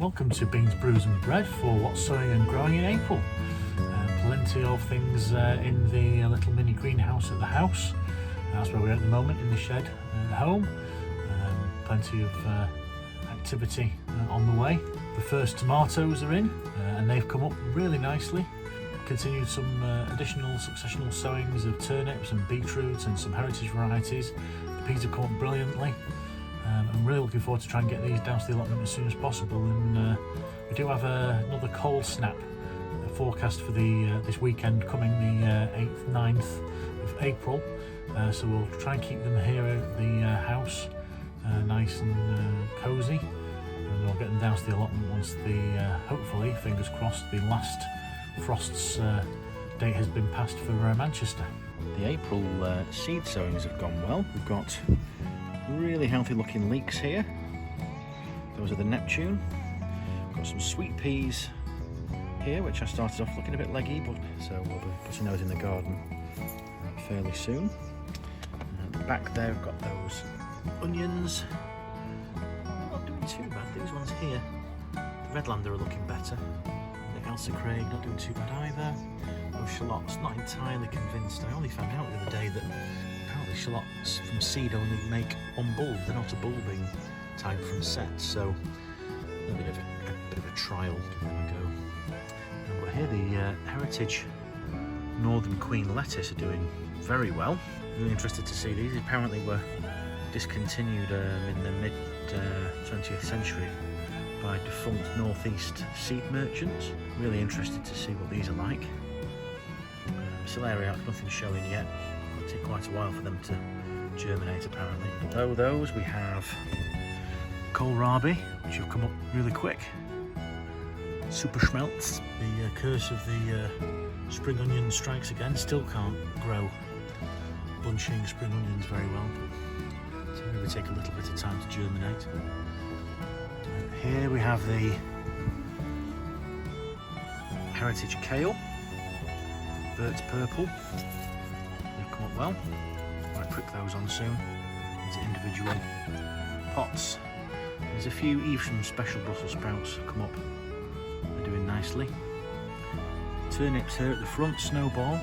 Welcome to Beans, Brews and Bread for what's sowing and growing in April. Plenty of things in the little mini greenhouse at the house. That's where we're at the moment, in the shed at home. Plenty of activity on the way. The first tomatoes are in and they've come up really nicely. Continued some additional successional sowings of turnips and beetroot and some heritage varieties. The peas have come up brilliantly. I'm really looking forward to trying to get these down to the allotment as soon as possible, and we do have another cold snap forecast for this weekend coming, the 8th, 9th of April, so we'll try and keep them here at the house nice and cosy, and we'll get them down to the allotment once the hopefully, fingers crossed, the last frost's date has been passed for Manchester. The April seed sowings have gone well. We've got really healthy looking leeks here. Those are the Neptune. Got some sweet peas here, which I started off looking a bit leggy, but so we'll be putting those in the garden fairly soon. And at the back there we've got those onions. Not doing too bad, these ones here. The Redlander are looking better. The Elsa Craig not doing too bad either. Those shallots, not entirely convinced. I only found out the other day that apparently shallots from seed only make one bulb. They're not a bulbing type from set, so a bit of a trial. Give them a go. And we're here, the Heritage Northern Queen lettuce are doing very well. Really interested to see these. Apparently were discontinued in the mid 20th century by defunct northeast seed merchants. Really interested to see what these are like. Celeriac, nothing showing yet. It'll take quite a while for them to germinate apparently. Below those we have Kohl Rabi, which have come up really quick. Super schmelts. The curse of the spring onion strikes again. Still can't grow bunching spring onions very well, but so maybe take a little bit of time to germinate. Here we have the Heritage Kale. Bird's purple. They've come up well. Might prick those on soon into individual pots. There's a few Evesham special Brussels sprouts come up. They're doing nicely. Turnips here at the front, snowball.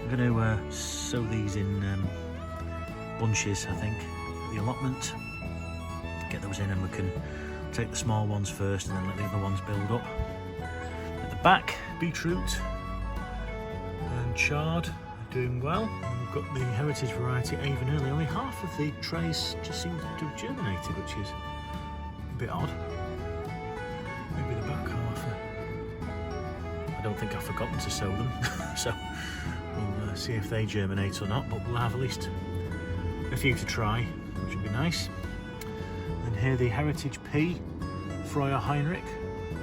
I'm going to sow these in bunches, I think, at the allotment. Get those in and we can take the small ones first and then let the other ones build up. At the back, beetroot and chard are doing well. And we've got the heritage variety Avon early. Only half of the trays just seem to have germinated, which is a bit odd. Maybe the back half. I don't think I've forgotten to sow them, so we'll see if they germinate or not, but we'll have at least a few to try, which would be nice. And here the heritage pea, Freuer Heinrich.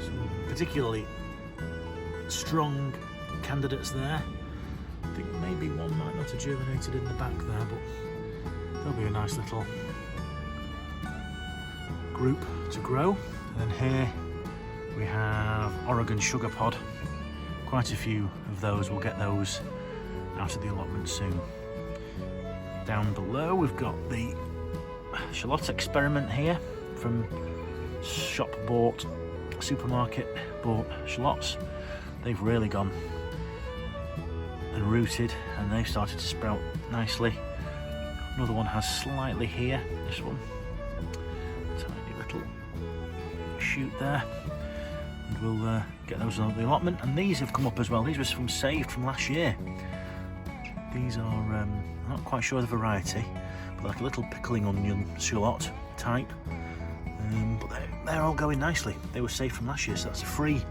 Some particularly strong candidates there. I think maybe one might not have germinated in the back there, but there'll be a nice little group to grow. And then here we have Oregon sugar pod. Quite a few of those. We'll get those out of the allotment soon. Down below we've got the shallot experiment here from shop bought, supermarket bought shallots. They've really gone and rooted and they've started to sprout nicely. Another one has slightly here, this one. Tiny little shoot there. And we'll get those on the allotment. And these have come up as well. These were saved from last year. These are, I'm not quite sure the variety, but like a little pickling onion shallot type. But they're all going nicely. They were saved from last year, so that's a free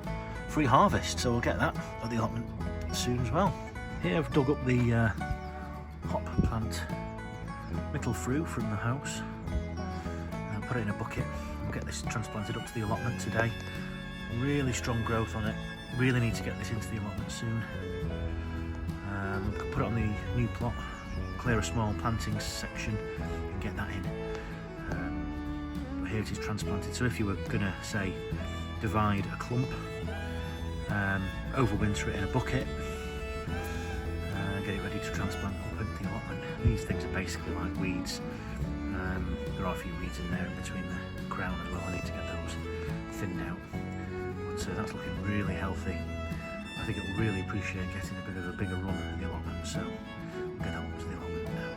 harvest. So we'll get that at the allotment soon as well. Here I've dug up the hop plant Mittelfru from the house and put it in a bucket. We'll get this transplanted up to the allotment today. Really strong growth on it. Really need to get this into the allotment soon. Put it on the new plot, clear a small planting section and get that in. But here it is transplanted, so if you were going to, say, divide a clump, overwinter it in a bucket, get it ready to transplant up into the allotment. These things are basically like weeds. There are a few weeds in there in between the crown as well. I need to get those thinned out, but that's looking really healthy. I think it'll really appreciate getting a bit of a bigger run in the allotment, so we'll get that one to the allotment now.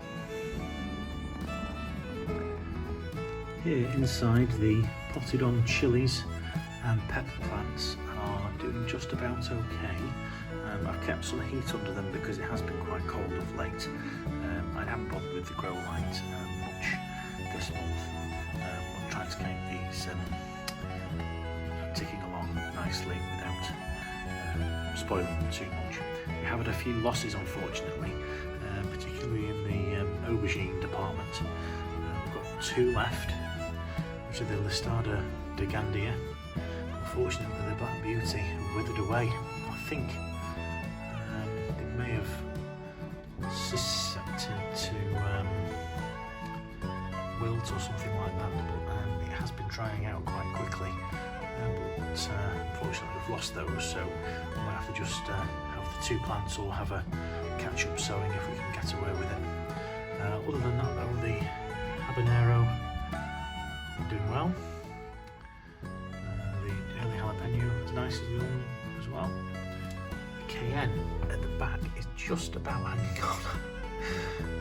Here inside, the potted on chillies and pepper plants are doing just about okay. I've kept some heat under them because it has been quite cold of late. I haven't bothered with the grow light much this month. I'm trying to keep these ticking along nicely without spoiling them too much. We have had a few losses, unfortunately, particularly in the aubergine department. We've got 2 left, which are the Listada Degandia. Unfortunately, the Black Beauty withered away. I think they may have suscepted to wilt or something like that, but it has been drying out quite quickly. But unfortunately, we've lost those, so we might have to just have the 2 plants or have a catch-up sowing if we can get away with it. Other than that, though, the habanero doing well. The early jalapeno is nice as the onion as well. The cayenne at the back is just about hanging on,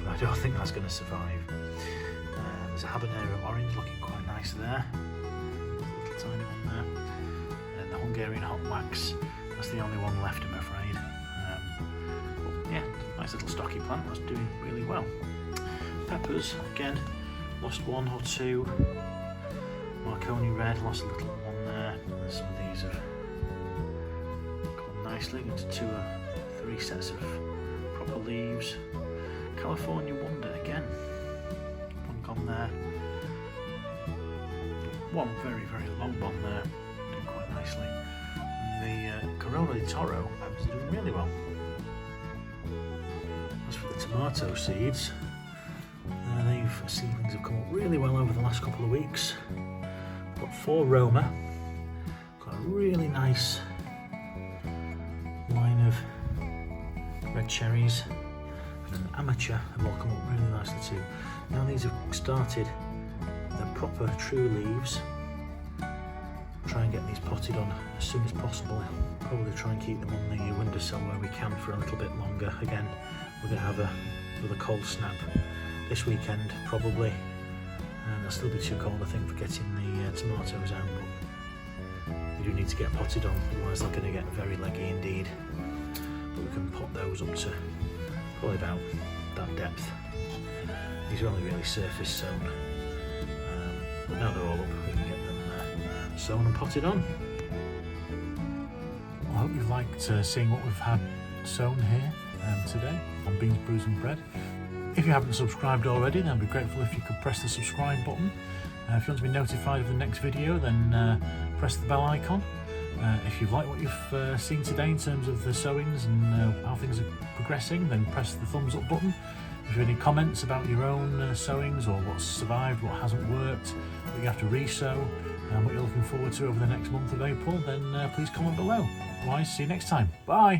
but I don't think that's going to survive. There's a habanero orange looking quite nice there. Little tiny one there. And the Hungarian hot wax, that's the only one left, I'm afraid. But yeah, nice little stocky plant, that's doing really well. Peppers, again, lost 1 or 2. Marconi red, lost a little one there. And some of these have gone nicely into 2 or 3 sets of proper leaves. California Wonder again, one gone there. One very, very long one there, doing quite nicely. And the Corona di Toro is doing really well. As for the tomato seeds, seedlings have come up really well over the last couple of weeks. I've got 4 Roma, got a really nice line of red cherries, and an amateur have all come up really nicely too. Now these have started the proper true leaves. Try and get these potted on as soon as possible. Probably try and keep them on the windowsill where we can for a little bit longer. Again, we're going to have another cold snap this weekend probably, and it'll still be too cold I think for getting the tomatoes out, but they do need to get potted on, otherwise they're going to get very leggy indeed. But we can pot those up to probably about that depth. These are only really surface sown, but now they're all up we can get them sown and potted on. Well, I hope you've liked seeing what we've had sown here today on Beans, Brews and Bread. If you haven't subscribed already, then I'd be grateful if you could press the subscribe button. If you want to be notified of the next video, then press the bell icon. If you've liked what you've seen today in terms of the sowings and how things are progressing, then press the thumbs up button. If you have any comments about your own sowings or what's survived, what hasn't worked, what you have to re-sow, and what you're looking forward to over the next month of April, then please comment below. Otherwise, see you next time. Bye!